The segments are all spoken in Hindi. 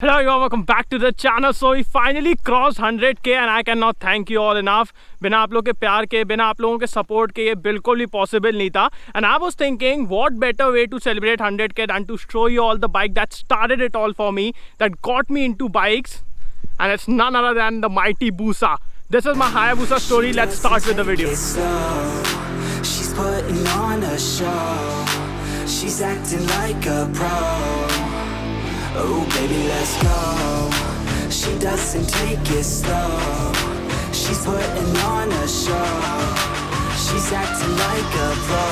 Hello everyone, welcome back to the channel. So we finally crossed 100k and I cannot thank you all enough. बिना आप लोगों के प्यार के, बिना आप लोगों के सपोर्ट के ये बिल्कुल भी पॉसिबल नहीं था. And I was thinking what better way to celebrate 100k than to show you all the bike that started it all for me, that got me into bikes, and it's none other than the mighty Busa. This is my Hayabusa story. Let's start with the video. She's putting on a show. She's acting like a pro. Oh baby, let's go. She doesn't take it slow. She's putting on a show. She's acting like a pro.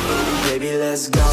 Oh baby, let's go.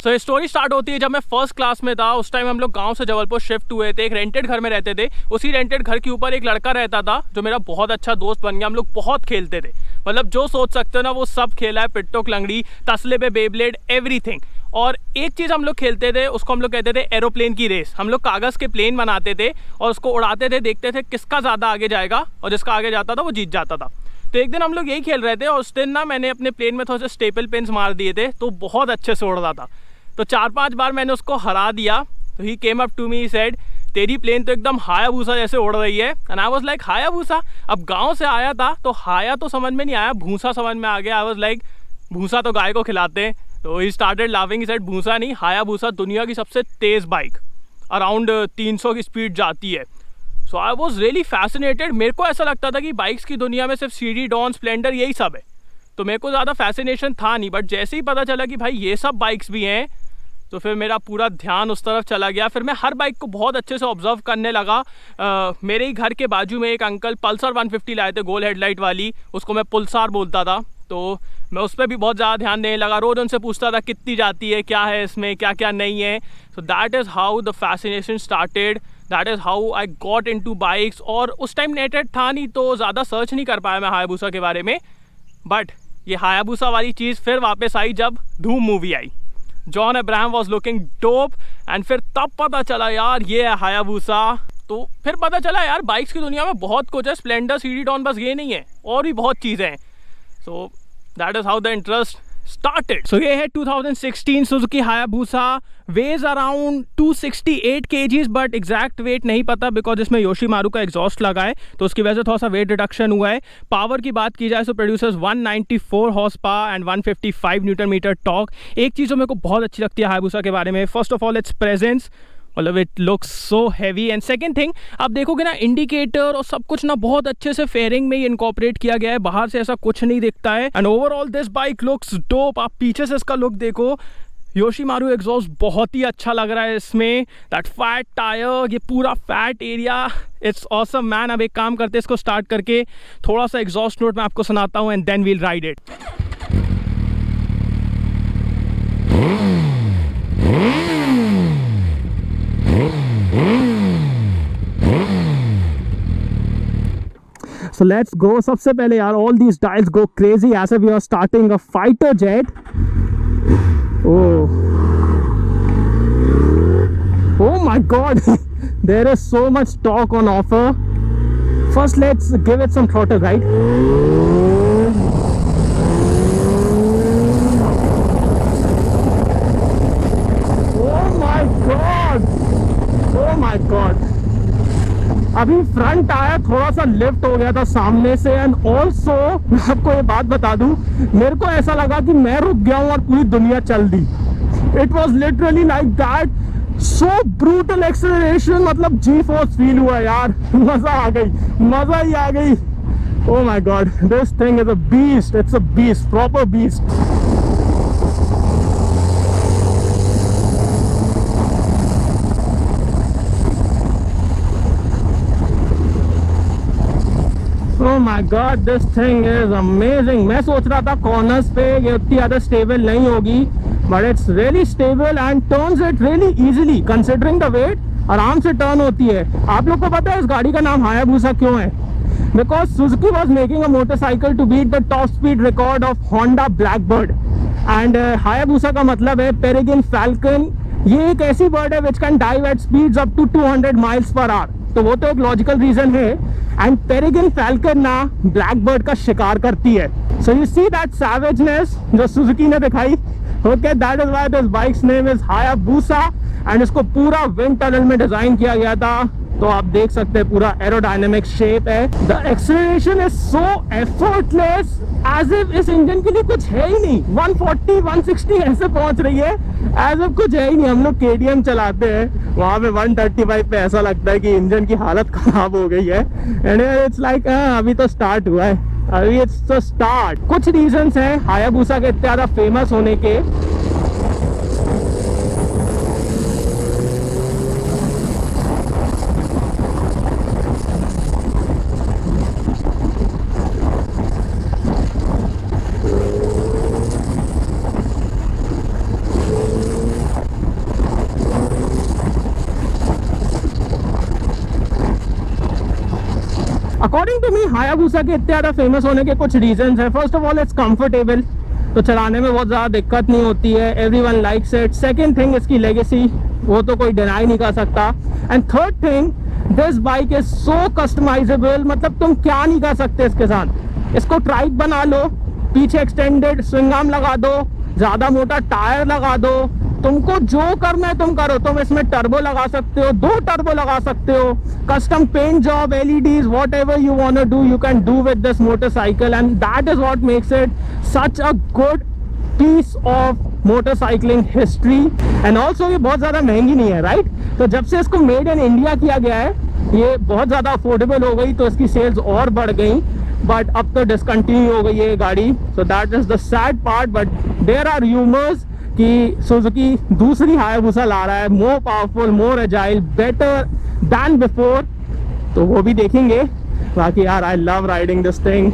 तो ये स्टोरी स्टार्ट होती है जब मैं फर्स्ट क्लास में था. उस टाइम हम लोग गांव से जबलपुर शिफ्ट हुए थे. एक रेंटेड घर में रहते थे. उसी रेंटेड घर के ऊपर एक लड़का रहता था जो मेरा बहुत अच्छा दोस्त बन गया. हम लोग बहुत खेलते थे, मतलब जो सोच सकते हो ना वो सब खेला है. पिट्टोक लंगड़ी, तसले पे बेब्लेड, एवरीथिंग. और एक चीज़ हम लोग खेलते थे, उसको हम लोग कहते थे एरोप्लेन की रेस. हम लोग कागज़ के प्लेन बनाते थे और उसको उड़ाते थे, देखते थे किसका ज़्यादा आगे जाएगा और जिसका आगे जाता था वो जीत जाता था. तो एक दिन हम लोग यही खेल रहे थे और उस दिन ना मैंने अपने प्लेन में थोड़े से स्टेपल पेन्स मार दिए थे, तो बहुत अच्छे से उड़ रहा था. तो 4-5 बार मैंने उसको हरा दिया. तो he came up to me, he said तेरी प्लेन तो एकदम हायाबूसा जैसे उड़ रही है. And I was like Hayabusa. अब गांव से आया था तो हाया तो समझ में नहीं आया, भूसा समझ में आ गया. आई वाज लाइक भूसा तो गाय को खिलाते हैं. तो he started laughing. He said भूसा नहीं, हायाबूसा दुनिया की सबसे तेज़ बाइक, अराउंड 300 की स्पीड जाती है. सो आई वॉज रियली फैसिनेटेड. मेरे को ऐसा लगता था कि बाइक्स की दुनिया में सिर्फ सीडी, डॉन, स्प्लेंडर यही सब है. तो मेरे को ज़्यादा फैसिनेशन था नहीं. बट जैसे ही पता चला कि भाई ये सब बाइक्स भी हैं तो फिर मेरा पूरा ध्यान उस तरफ चला गया. फिर मैं हर बाइक को बहुत अच्छे से ऑब्जर्व करने लगा. मेरे ही घर के बाजू में एक अंकल पल्सर 150 लाए थे, गोल हेडलाइट वाली. उसको मैं पुलसार बोलता था. तो मैं उस पर भी बहुत ज़्यादा ध्यान देने लगा. रोज़ उनसे पूछता था कितनी जाती है, क्या है इसमें, क्या क्या नहीं है. So that is how the fascination started. That is how I got into bikes. और उस टाइम नेटेड था नहीं तो ज़्यादा सर्च नहीं कर पाया मैं हायाबूसा के बारे में. बट ये हायाबूसा वाली चीज़ फिर वापस आई जब धूम movie I. John Abraham was looking dope. And फिर तब पता चला यार ये है हायाबूसा. तो फिर पता चला यार बाइक्स की दुनिया में बहुत कुछ है. स्प्लेंडर, सीडी, डॉन बस ये नहीं है, और भी बहुत चीज़ें हैं. So that is how the interest started. So ये है 2016 Suzuki Hayabusa. Weighs around 268 kgs but exact weight नहीं पता because इसमें योशीमारू का एग्जॉस्ट लगा है तो उसकी वजह से थोड़ा सा वेट रिडक्शन हुआ है. पावर की बात की जाए तो producers 194 horsepower and 155 newton metre torque. एक चीज़ जो मेरे को बहुत अच्छी लगती है हायाबूसा के बारे में, first of all its presence. मतलब it looks so heavy. And second thing, आप देखोगे ना इंडिकेटर और सब कुछ ना बहुत अच्छे से फेयरिंग में ही इनकॉर्पोरेट किया गया है. बाहर से ऐसा कुछ नहीं दिखता है. And overall this bike looks dope. आप पीछे से इसका लुक देखो, योशीमारू एग्जॉस्ट बहुत ही अच्छा लग रहा है इसमें. दैट फैट टायर, ये पूरा fat area, it's awesome man. अब एक काम करते हैं, इसको स्टार्ट करके थोड़ा सा एग्जॉस्ट नोट मैं आपको सुनाता हूँ and then we'll ride it. So let's go. सबसे पहले यार all these dials go crazy as if we are starting a fighter jet. Oh my god. There is so much torque on offer. First let's give it some throttle, right? Oh my god. Oh my god. अभी फ्रंट टायर थोड़ा सा लिफ्ट हो गया था सामने से. एंड ऑल्सो मैं आपको ये बात बता दूं, मेरे को ऐसा लगा कि मैं रुक गया हूं और पूरी दुनिया चल दी. It was literally like that. So brutal acceleration, मतलब जी फोर्स फील हुआ यार. मजा आ गई, मजा ही आ गई. Oh my God, this thing is a beast. It's a beast, proper beast. Oh my God, this thing is amazing. मैं सोच रहा था कॉर्नर्स पे ये उतनी ज़्यादा स्टेबल नहीं होगी, but it's really stable and turns it really easily considering the weight. आराम से टर्न होती है. आप लोग को पता है इस गाड़ी का नाम हायाबूसा क्यों है? because Suzuki was making a motorcycle to beat the top speed record of Honda Blackbird. And Hayabusa का मतलब है Peregrine Falcon. ये एक ऐसी बर्ड है which can dive at speeds up to 200 miles per hour. तो वो तो एक लॉजिकल रीजन है. एंड पेरेग्रिन फैल्कन ना ब्लैकबर्ड का शिकार करती है. सो यू सी दैट सैवेजनेस जो सुजुकी ने दिखाई. Okay, that is why this bikes name is Hayabusa. And इसको पूरा विंड टनल में डिजाइन किया गया था. तो आप देख सकते हैं पूरा एरोडायनेमिक शेप है. The acceleration is so effortless as if इस इंजन के लिए कुछ है ही नहीं. 140 160 ऐसे पहुंच रही है एज इफ कुछ है ही नहीं. हम लोग KTM चलाते हैं, वहां पे 135 पे ऐसा लगता है कि इंजन की हालत खराब हो गई है. एंड इट्स लाइक अभी तो स्टार्ट हुआ है, अभी इट्स तो स्टार्ट. कुछ रीजंस हैं हायाबुसा के इतने ज्यादा फेमस होने के. अकॉर्डिंग टू मी हायाबुसा के इतने ज़्यादा फेमस होने के कुछ रीजंस हैं. First of all it's comfortable, तो चलाने में बहुत ज़्यादा दिक्कत नहीं होती है. Everyone likes it. Second thing इसकी लेगेसी, वो तो कोई डिनाई नहीं कर सकता. And third thing, this bike is so customisable. मतलब तुम क्या नहीं कर सकते इसके साथ. इसको ट्राइक बना लो, पीछे एक्सटेंडेड स्विंग आर्म लगा दो, ज़्यादा मोटा टायर लगा दो, तुमको जो करना है तुम करो. तुम इसमें टर्बो लगा सकते हो, 2 टर्बो लगा सकते हो. Custom paint job, LEDs, whatever you want to do, you can do with this motorcycle. And that is what makes it such a good piece of motorcycling history. And also ये बहुत ज़्यादा महंगी नहीं है, राइट. तो जब से इसको मेड इन इंडिया किया गया है, ये बहुत ज़्यादा अफोर्डेबल हो गई, तो इसकी सेल्स और बढ़ गई. बट अब तो डिसकंटिन्यू हो गई है ये गाड़ी. So that is the sad part. But there are rumours कि सुजुकी दूसरी हायाबुसा ला रहा है, more powerful, more agile, better than before. तो वो भी देखेंगे. बाकी यार I love riding this thing.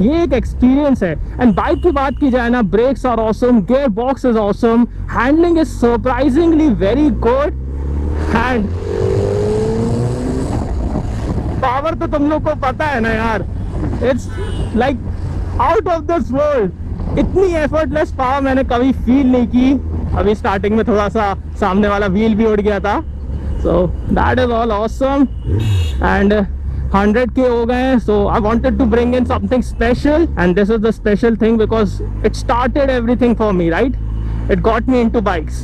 ये एक एक्सपीरियंस है. एंड बाइक की बात की जाए ना, brakes are awesome, gear box is awesome, handling is surprisingly very good. And power तो तुम लोग को पता है ना यार, it's like out of this world. इतनी एफर्टलेस पावर मैंने कभी फील नहीं की. अभी स्टार्टिंग में थोड़ा सा सामने वाला व्हील भी उड़ गया था. सो that is all awesome. And 100K हो गए हैं. So I wanted to bring in something special, and this is the special thing because it started everything for me, right? It got me into bikes.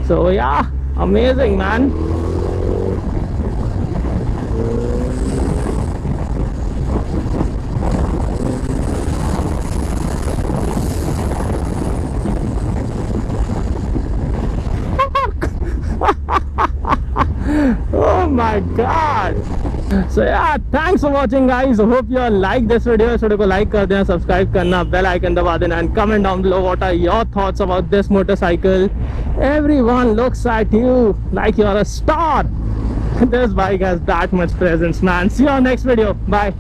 So yeah, amazing, man. Oh my god. So yeah, thanks for watching guys. Hope you all like this video. इस वीडियो को लाइक कर देना, सब्सक्राइब करना, बेल आइकन दबा देना, and comment down below what are your thoughts about this motorcycle. Everyone looks at you like you're a star. This bike has that much presence, man. See you on next video. Bye.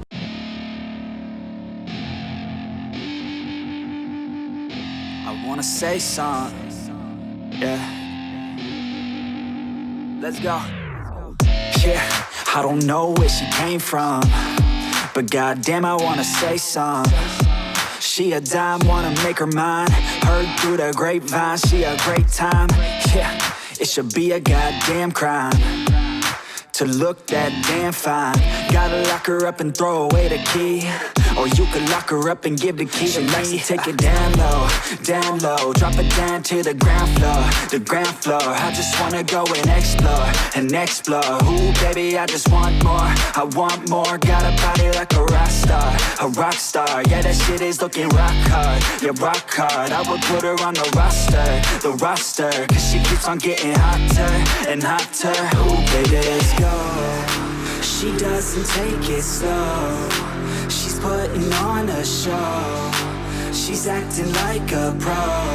I wanna say something. Yeah. Let's go. Yeah, I don't know where she came from, but goddamn I wanna say some. She a dime, wanna make her mine. Heard through the grapevine, she a great time. Yeah, it should be a goddamn crime to look that damn fine. Gotta lock her up and throw away the key, or you could lock her up and give the key to me. Take it down low, drop it down to the ground floor. I just wanna go and explore. Ooh, baby, I just want more. I want more. Got a body like a rock star. Yeah, that shit is looking rock hard. Yeah, rock hard. I would put her on the roster, 'cause she keeps on getting hotter and hotter. Ooh, baby, let's go. She doesn't take it slow. She's putting on a show. She's acting like a pro.